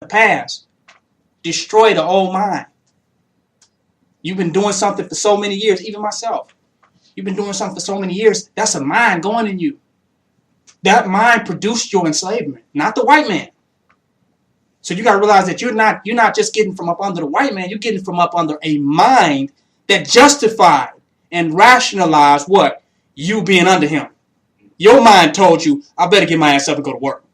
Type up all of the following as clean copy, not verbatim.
the past. Destroy the old mind. You've been doing something for so many years, even myself. You've been doing something for so many years. That's a mind going in you. That mind produced your enslavement, not the white man. So you got to realize that you're not just getting from up under the white man. You're getting from up under a mind that justified and rationalized what? You being under him. Your mind told you, I better get my ass up and go to work.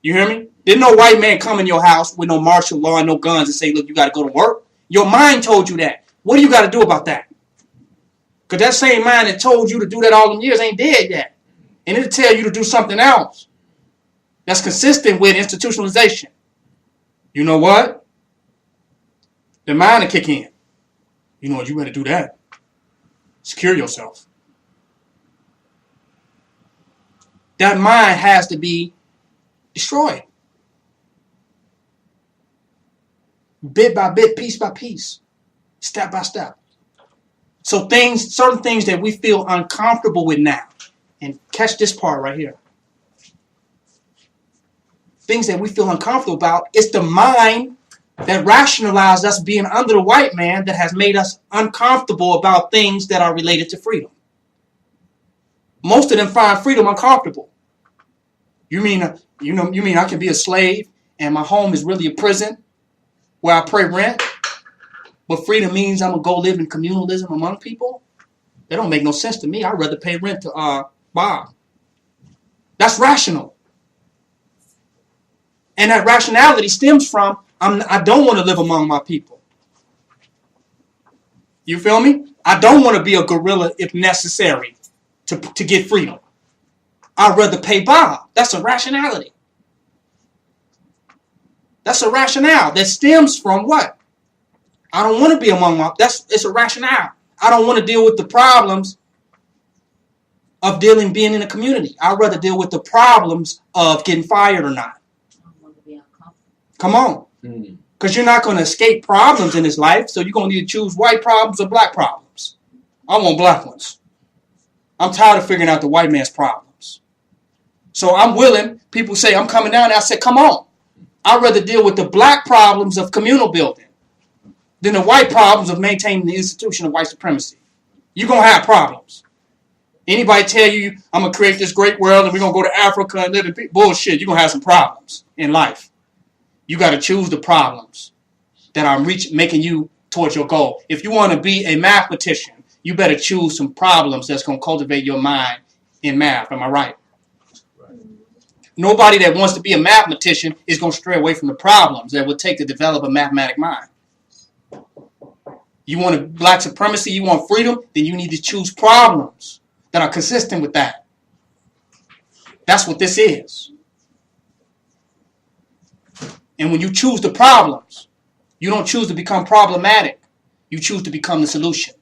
You hear me? Didn't no white man come in your house with no martial law and no guns and say, look, you got to go to work. Your mind told you that. What do you got to do about that? Because that same mind that told you to do that all them years ain't dead yet. And it'll tell you to do something else that's consistent with institutionalization. You know what? The mind will kick in. You know what? You better do that. Secure yourself. That mind has to be destroyed. Bit by bit, piece by piece, step by step. So certain things that we feel uncomfortable with now, and catch this part right here. Things that we feel uncomfortable about, it's the mind that rationalized us being under the white man that has made us uncomfortable about things that are related to freedom. Most of them find freedom uncomfortable. You mean I can be a slave and my home is really a prison where I pay rent, but freedom means I'm gonna go live in communalism among people? That don't make no sense to me. I'd rather pay rent to Bob. That's rational. And that rationality stems from I don't want to live among my people. You feel me? I don't want to be a guerrilla if necessary to get freedom. I'd rather pay Bob. That's a rationality. That's a rationale that stems from what? I don't want to be among my... It's a rationale. I don't want to deal with the problems of being in a community. I'd rather deal with the problems of getting fired or not. Come on. Because you're not going to escape problems in this life, so you're going to need to choose white problems or black problems. I want black ones. I'm tired of figuring out the white man's problems. So I'm willing. People say, I'm coming down. I said, come on. I'd rather deal with the black problems of communal building than the white problems of maintaining the institution of white supremacy. You're going to have problems. Anybody tell you, I'm going to create this great world and we're going to go to Africa and live in peace? Bullshit. You're going to have some problems in life. You got to choose the problems that are making you towards your goal. If you want to be a mathematician, you better choose some problems that's going to cultivate your mind in math. Am I right? Nobody that wants to be a mathematician is going to stray away from the problems that would take to develop a mathematic mind. You want black supremacy, you want freedom, then you need to choose problems that are consistent with that. That's what this is. And when you choose the problems, you don't choose to become problematic. You choose to become the solution.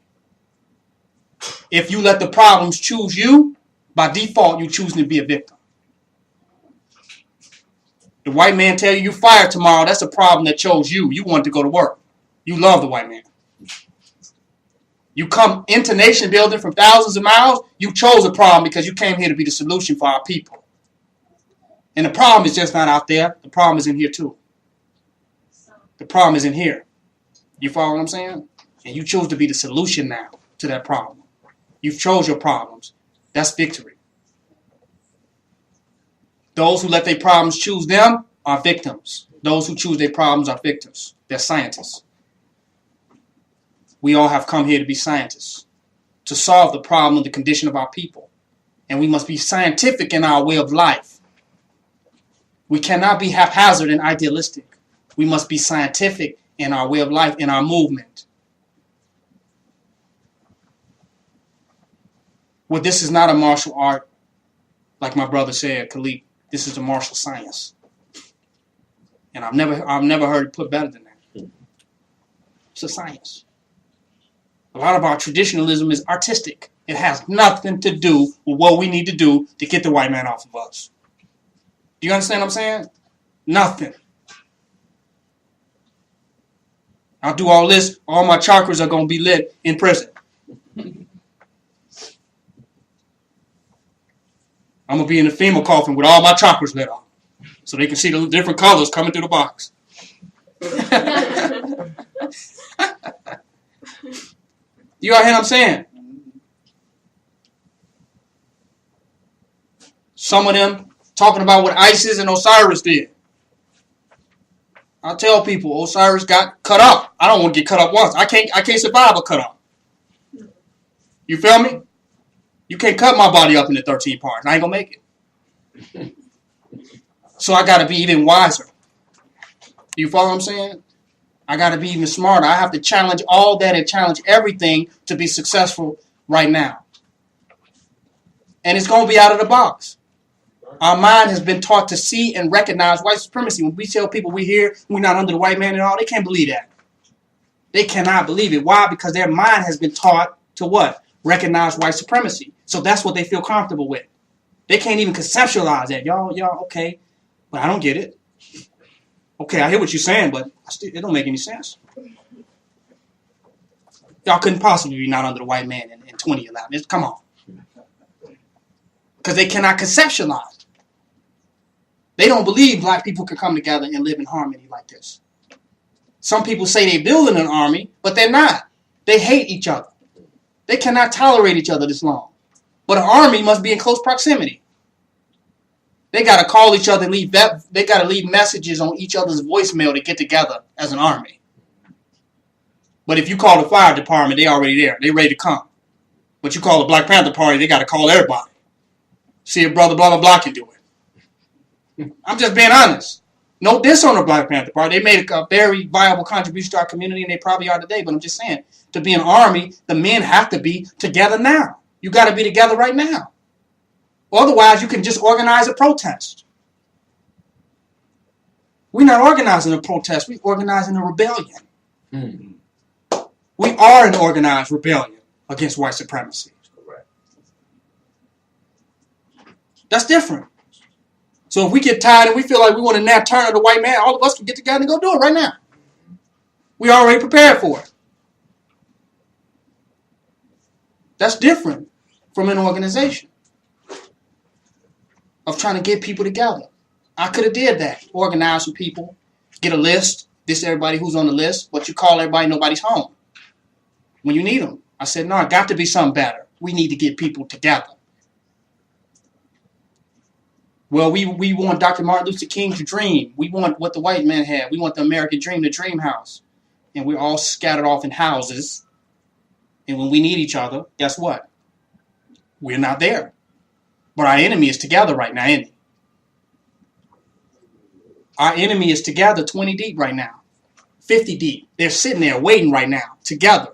If you let the problems choose you, by default, you're choosing to be a victim. The white man tell you fired tomorrow, that's a problem that chose you. You want to go to work. You love the white man. You come into nation building from thousands of miles, you chose a problem because you came here to be the solution for our people. And the problem is just not out there. The problem is in here too. The problem is in here. You follow what I'm saying? And you chose to be the solution now to that problem. You've chose your problems. That's victory. Those who let their problems choose them are victims. Those who choose their problems are victims. They're scientists. We all have come here to be scientists, to solve the problem of the condition of our people. And we must be scientific in our way of life. We cannot be haphazard and idealistic. We must be scientific in our way of life, in our movement. Well, this is not a martial art, like my brother said, Khalid. This is a martial science. And I've never heard it put better than that. It's a science. A lot of our traditionalism is artistic. It has nothing to do with what we need to do to get the white man off of us. Do you understand what I'm saying? Nothing. I'll do all this, all my chakras are going to be lit in prison. I'm going to be in the FEMA coffin with all my chakras lit off. so they can see the different colors coming through the box. You all hear what I'm saying? Some of them talking about what Isis and Osiris did. I tell people Osiris got cut up. I don't want to get cut up once. I can't survive a cut up. You feel me? You can't cut my body up into 13 parts. I ain't gonna make it. So I gotta be even wiser. You follow what I'm saying? I gotta be even smarter. I have to challenge all that and challenge everything to be successful right now. And it's gonna be out of the box. Our mind has been taught to see and recognize white supremacy. When we tell people we're here, we're not under the white man at all, they can't believe that. They cannot believe it. Why? Because their mind has been taught to what? Recognize white supremacy. So that's what they feel comfortable with. They can't even conceptualize that. Y'all, okay, but I don't get it. Okay, I hear what you're saying, but it don't make any sense. Y'all couldn't possibly be not under the white man in 2011. Come on. Because they cannot conceptualize. They don't believe black people can come together and live in harmony like this. Some people say they're building an army, but they're not. They hate each other. They cannot tolerate each other this long. But an army must be in close proximity. They got to call each other and they got to leave messages on each other's voicemail to get together as an army. But if you call the fire department, they already there. They ready to come. But you call the Black Panther Party, they got to call everybody. See if brother blah, blah, blah can do it. I'm just being honest. No diss on the Black Panther Party. They made a very viable contribution to our community, and they probably are today. But I'm just saying, to be an army, the men have to be together now. You got to be together right now. Otherwise, you can just organize a protest. We're not organizing a protest. We're organizing a rebellion. Mm-hmm. We are an organized rebellion against white supremacy. That's different. So if we get tired and we feel like we want to nap turn of the white man, all of us can get together and go do it right now. We already prepared for it. That's different from an organization of trying to get people together. I could have did that. Organize some people, get a list. This is everybody who's on the list. But you call everybody, nobody's home when you need them. I said, no, it got to be something better. We need to get people together. Well, we want Dr. Martin Luther King to dream. We want what the white man had. We want the American dream, the dream house. And we're all scattered off in houses. And when we need each other, guess what? We're not there. But our enemy is together right now, isn't he? Our enemy is together 20 deep right now. 50 deep. They're sitting there waiting right now, together.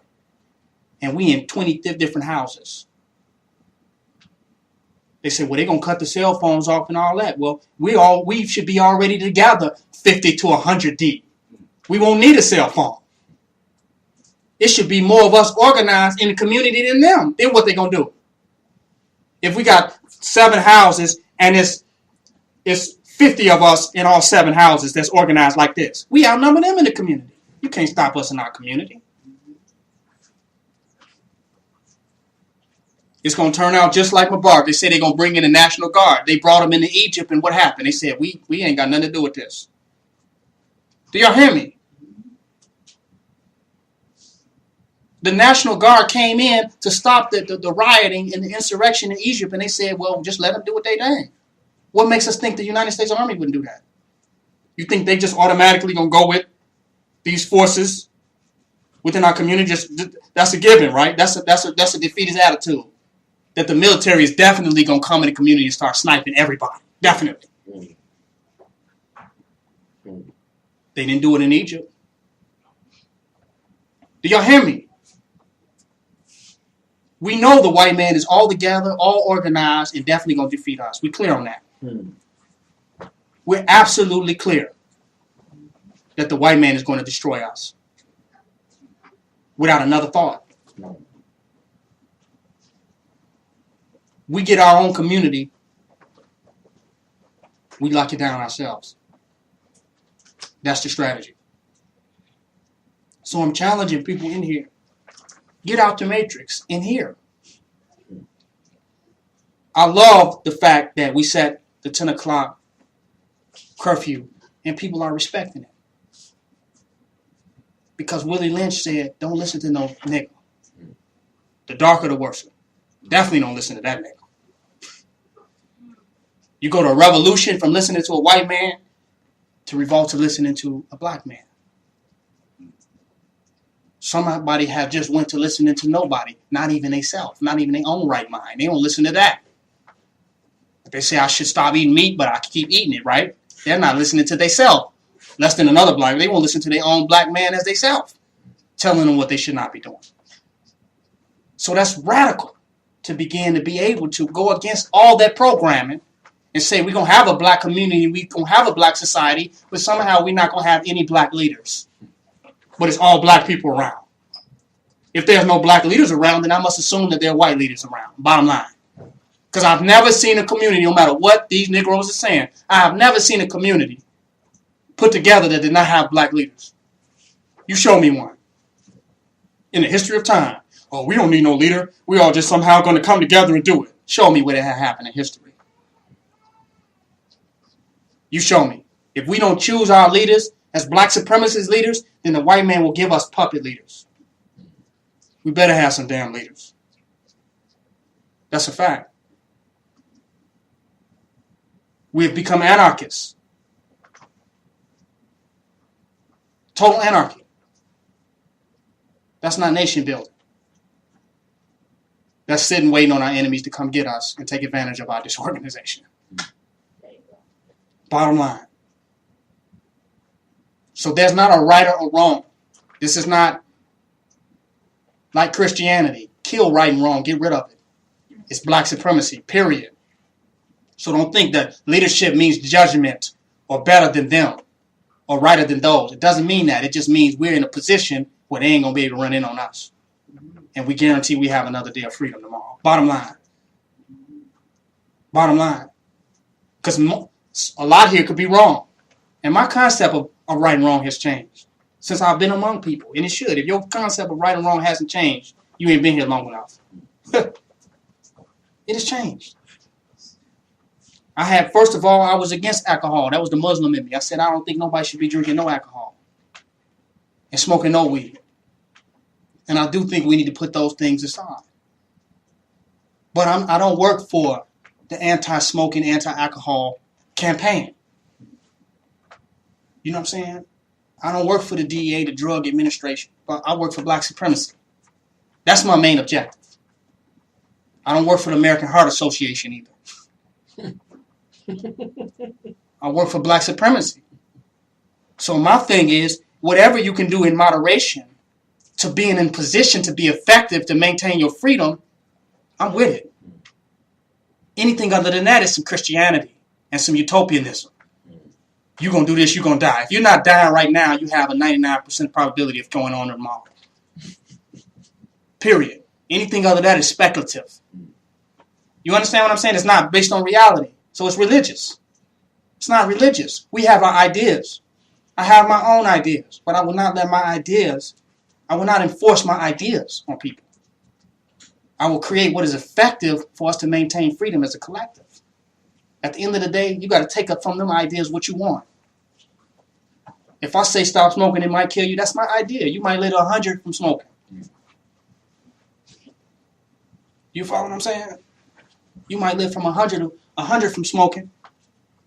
And we in 20 different houses. They said, well, they're going to cut the cell phones off and all that. Well, we should be already together 50 to 100 deep. We won't need a cell phone. It should be more of us organized in the community than them. Then what they going to do? If we got 7 houses and it's 50 of us in all 7 houses that's organized like this, we outnumber them in the community. You can't stop us in our community. It's going to turn out just like Mubarak. They say they're going to bring in the National Guard. They brought them into Egypt, and what happened? They said, we ain't got nothing to do with this. Do y'all hear me? The National Guard came in to stop the rioting and the insurrection in Egypt, and they said, well, just let them do what they did. What makes us think the United States Army wouldn't do that? You think they just automatically going to go with these forces within our community? That's a given, right? That's a defeatist attitude. That the military is definitely going to come in the community and start sniping everybody. Definitely. They didn't do it in Egypt. Do y'all hear me? We know the white man is all together, all organized, and definitely going to defeat us. We're clear on that. We're absolutely clear that the white man is going to destroy us. Without another thought. We get our own community, we lock it down ourselves. That's the strategy. So I'm challenging people in here. Get out the matrix in here. I love the fact that we set the 10 o'clock curfew, and people are respecting it. Because Willie Lynch said, don't listen to no nigga. The darker the worse. Definitely don't listen to that nigga. You go to a revolution from listening to a white man to revolt to listening to a black man. Somebody have just went to listening to nobody, not even they self, not even their own right mind. They don't listen to that. They say I should stop eating meat, but I keep eating it, right? They're not listening to they self. Less than another black. They won't listen to their own black man as they self, telling them what they should not be doing. So that's radical to begin to be able to go against all that programming and say we're going to have a black community, we're going to have a black society, but somehow we're not going to have any black leaders. But it's all black people around. If there's no black leaders around, then I must assume that there are white leaders around, bottom line. Because I've never seen a community, no matter what these Negroes are saying, I have never seen a community put together that did not have black leaders. You show me one. In the history of time. Oh, we don't need no leader. We all just somehow going to come together and do it. Show me where that happened in history. You show me. If we don't choose our leaders as black supremacist leaders, then the white man will give us puppet leaders. We better have some damn leaders. That's a fact. We have become anarchists. Total anarchy. That's not nation building. That's sitting waiting on our enemies to come get us and take advantage of our disorganization. Bottom line. So there's not a right or wrong. This is not like Christianity. Kill right and wrong. Get rid of it. It's black supremacy, period. So don't think that leadership means judgment or better than them or righter than those. It doesn't mean that. It just means we're in a position where they ain't going to be able to run in on us. And we guarantee we have another day of freedom tomorrow. Bottom line. Bottom line. Because a lot here could be wrong. And my concept of right and wrong has changed since I've been among people. And it should. If your concept of right and wrong hasn't changed, you ain't been here long enough. It has changed. First of all, I was against alcohol. That was the Muslim in me. I said, I don't think nobody should be drinking no alcohol and smoking no weed. And I do think we need to put those things aside. But I don't work for the anti-smoking, anti-alcohol campaign. You know what I'm saying? I don't work for the DEA, the Drug Administration, but I work for black supremacy. That's my main objective. I don't work for the American Heart Association either. I work for black supremacy. So my thing is, whatever you can do in moderation to being in position to be effective, to maintain your freedom, I'm with it. Anything other than that is some Christianity and some utopianism. You're going to do this, you're going to die. If you're not dying right now, you have a 99% probability of going on tomorrow. Period. Anything other than that is speculative. You understand what I'm saying? It's not based on reality. So it's religious. It's not religious. We have our ideas. I have my own ideas, but I will not let my ideas, I will not enforce my ideas on people. I will create what is effective for us to maintain freedom as a collective. At the end of the day, you got to take up from them ideas what you want. If I say stop smoking, it might kill you, that's my idea. You might live to 100 from smoking. You follow what I'm saying? You might live from 100 from smoking.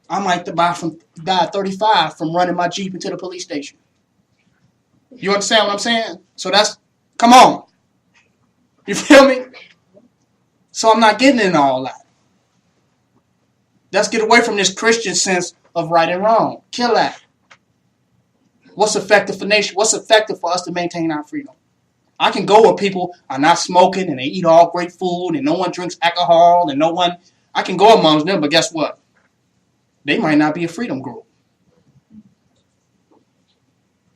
I might die at 35 from running my Jeep into the police station. You understand what I'm saying? So come on. You feel me? So I'm not getting into all that. Let's get away from this Christian sense of right and wrong. Kill that. What's effective for nation? What's effective for us to maintain our freedom? I can go where people are not smoking and they eat all great food and no one drinks alcohol and I can go amongst them, but guess what? They might not be a freedom group.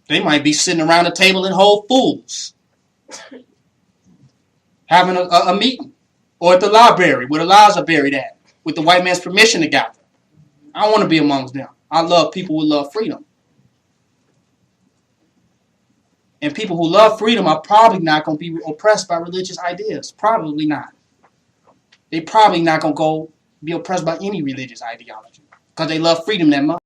They might be sitting around a table in Whole Foods having a meeting, or at the library where the lies are buried at with the white man's permission to gather. I don't want to be amongst them. I love people who love freedom. And people who love freedom are probably not going to be oppressed by religious ideas. Probably not. They probably not going to go be oppressed by any religious ideology because they love freedom that much.